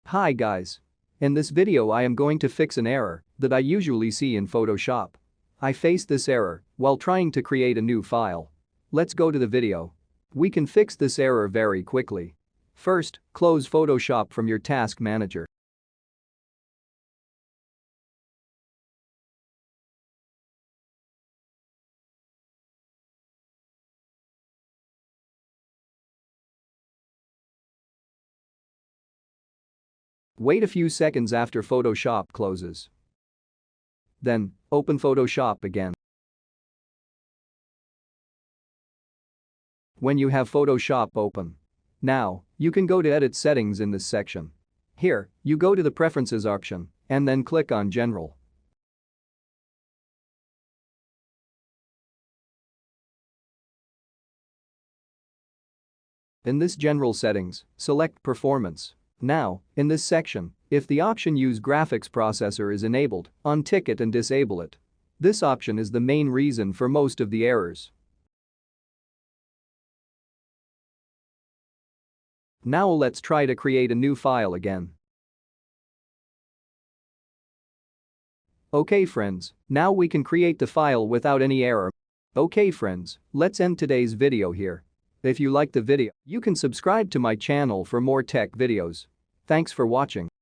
Hi guys. In this video I am going to fix an error that I usually see in Photoshop. I faced this error while trying to create a new file. Let's go to the video. We can fix this error very quickly. First, close Photoshop from your task manager. Wait a few seconds after Photoshop closes. Then, open Photoshop again. When you have Photoshop open. Now, you can go to Edit Settings in this section. Here, you go to the Preferences option and then click on General. In this General Settings, select Performance. Now, in this section, if the option Use Graphics Processor is enabled, untick it and disable it. This option is the main reason for most of the errors. Now let's try to create a new file again. Okay friends, now we can create the file without any error. Okay friends, let's end today's video here. If you like the video, you can subscribe to my channel for more tech videos. Thanks for watching.